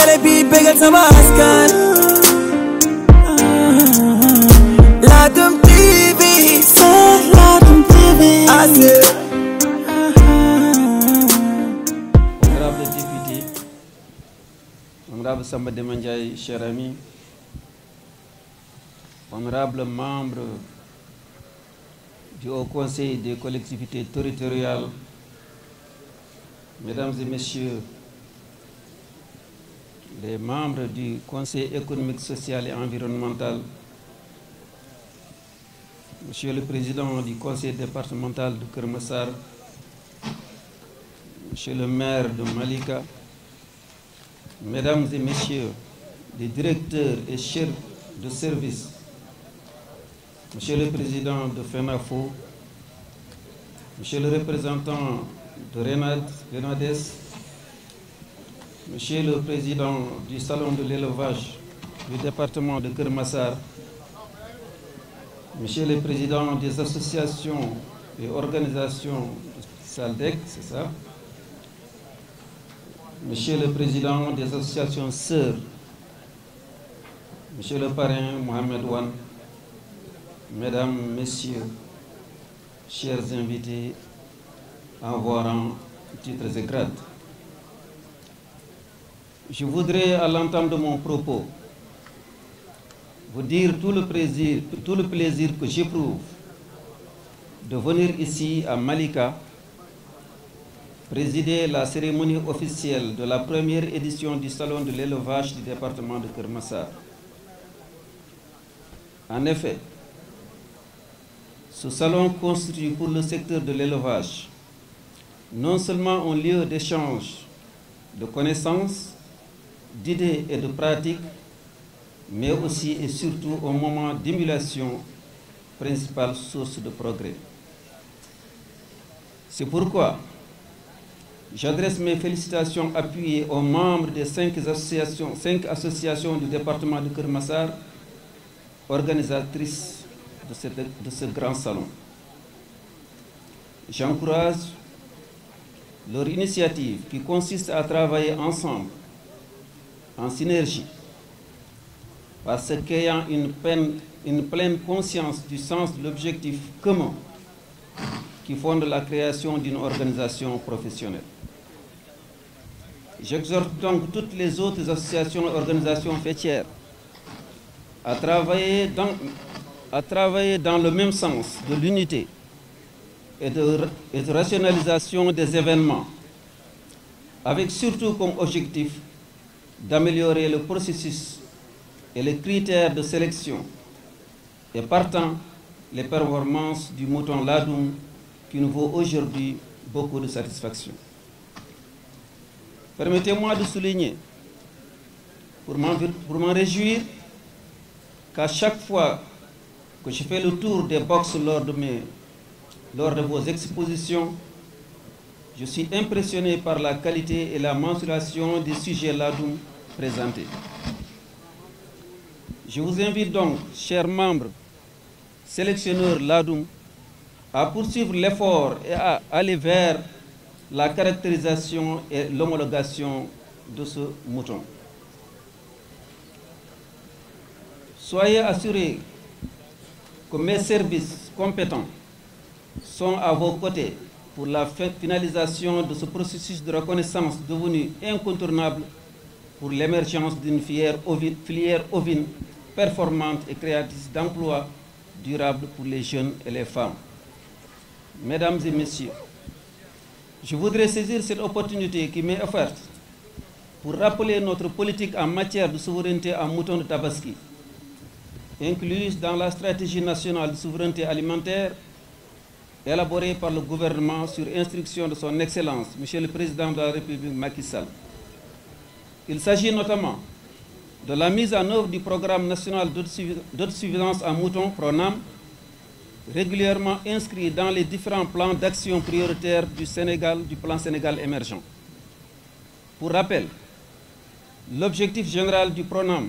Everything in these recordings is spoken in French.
télé bi bégal sama askan. Ladoum TV, c'est Ladoum TV. Honorable député, honorable Samba Demba Ndiaye, cher ami, honorable membre du Haut Conseil des collectivités territoriales, mesdames et messieurs les membres du Conseil économique, social et environnemental, monsieur le président du conseil départemental de Keur Massar, monsieur le maire de Malika, mesdames et messieurs les directeurs et chefs de service, monsieur le président de FENAFO, monsieur le représentant de Renades, monsieur le président du salon de l'élevage du département de Keur Massar, monsieur le président des associations et organisations SALDEC, c'est ça, monsieur le président des associations sœurs, monsieur le parrain Mohamed Wan, mesdames, messieurs, chers invités en vos rangs, titres et grades. Je voudrais, à l'entame de mon propos, vous dire tout le plaisir que j'éprouve de venir ici à Malika présider la cérémonie officielle de la première édition du Salon de l'élevage du département de Keur Massar. En effet, ce salon constitue pour le secteur de l'élevage non seulement un lieu d'échange de connaissances, d'idées et de pratiques, mais aussi et surtout un moment d'émulation, principale source de progrès. C'est pourquoi j'adresse mes félicitations appuyées aux membres des 5 associations du département de Keur Massar, organisatrices de ce grand salon. J'encourage leur initiative qui consiste à travailler ensemble, en synergie, parce qu'ayant une pleine conscience du sens de l'objectif commun qui fonde la création d'une organisation professionnelle. J'exhorte donc toutes les autres associations et organisations faîtières à travailler dans le même sens de l'unité et de rationalisation des événements, avec surtout comme objectif d'améliorer le processus et les critères de sélection et partant les performances du mouton Ladoum qui nous vaut aujourd'hui beaucoup de satisfaction. Permettez-moi de souligner, pour m'en réjouir, qu'à chaque fois que je fais le tour des box lors de vos expositions, je suis impressionné par la qualité et la mensuration des sujets Ladoum présentés. Je vous invite donc, chers membres, sélectionneurs Ladoum, à poursuivre l'effort et à aller vers la caractérisation et l'homologation de ce mouton. Soyez assurés que mes services compétents sont à vos côtés pour la finalisation de ce processus de reconnaissance devenu incontournable pour l'émergence d'une filière ovine performante et créatrice d'emplois durables pour les jeunes et les femmes. Mesdames et messieurs, je voudrais saisir cette opportunité qui m'est offerte pour rappeler notre politique en matière de souveraineté en mouton de Tabaski, incluse dans la stratégie nationale de souveraineté alimentaire élaborée par le gouvernement sur instruction de son Excellence, Monsieur le Président de la République Macky Sall. Il s'agit notamment de la mise en œuvre du programme national d'autosuffisance en moutons, PRONAM, régulièrement inscrit dans les différents plans d'action prioritaires du plan Sénégal émergent. Pour rappel, l'objectif général du PRONAM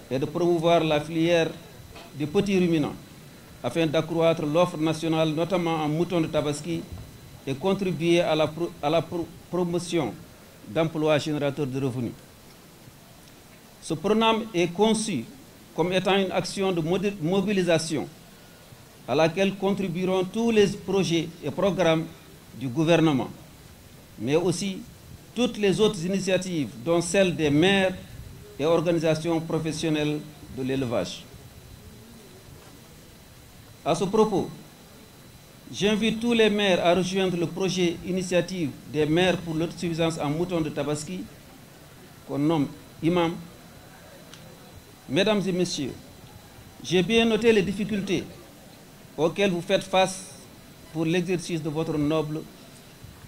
est de promouvoir la filière des petits ruminants afin d'accroître l'offre nationale, notamment en moutons de Tabaski, et contribuer à la promotion d'emplois générateurs de revenus. Ce programme est conçu comme étant une action de mobilisation à laquelle contribueront tous les projets et programmes du gouvernement, mais aussi toutes les autres initiatives, dont celles des maires et organisations professionnelles de l'élevage. À ce propos, j'invite tous les maires à rejoindre le projet initiative des maires pour l'autosuffisance en moutons de Tabaski, qu'on nomme IMAM. Mesdames et messieurs, j'ai bien noté les difficultés auxquelles vous faites face pour l'exercice de votre noble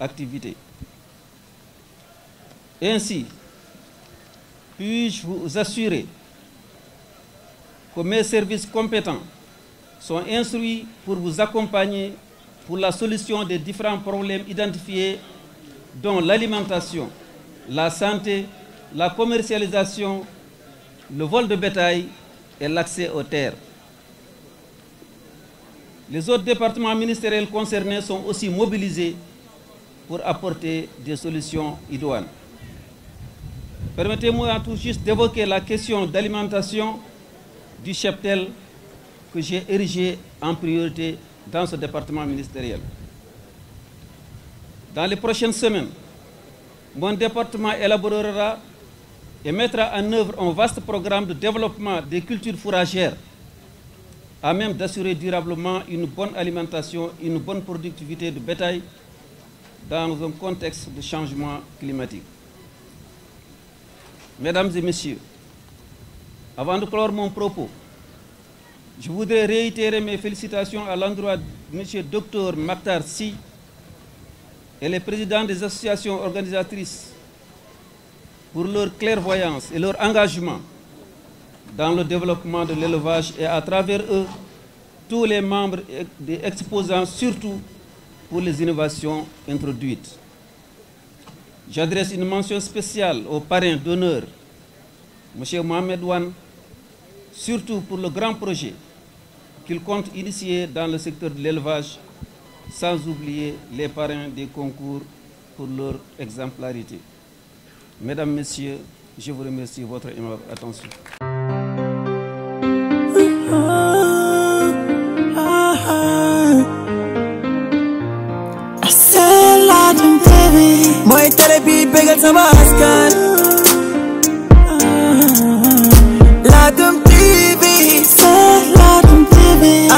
activité. Ainsi, puis-je vous assurer que mes services compétents sont instruits pour vous accompagner pour la solution des différents problèmes identifiés, dont l'alimentation, la santé, la commercialisation, le vol de bétail et l'accès aux terres. Les autres départements ministériels concernés sont aussi mobilisés pour apporter des solutions idoines. Permettez-moi tout juste d'évoquer la question d'alimentation du cheptel que j'ai érigé en priorité dans ce département ministériel. Dans les prochaines semaines, mon département élaborera et mettra en œuvre un vaste programme de développement des cultures fourragères à même d'assurer durablement une bonne alimentation et une bonne productivité de bétail dans un contexte de changement climatique. Mesdames et messieurs, avant de clore mon propos, je voudrais réitérer mes félicitations à l'endroit de M. Dr Makhtar Sy et les présidents des associations organisatrices pour leur clairvoyance et leur engagement dans le développement de l'élevage et à travers eux, tous les membres des exposants, surtout pour les innovations introduites. J'adresse une mention spéciale au parrain d'honneur, M. Mohamed Wan, surtout pour le grand projet qu'il compte initier dans le secteur de l'élevage, sans oublier les parrains des concours pour leur exemplarité. Mesdames, Messieurs, je vous remercie de votre aimable attention. Mooy télé bi bégal sama askan Ladoum TV, c'est Ladoum TV.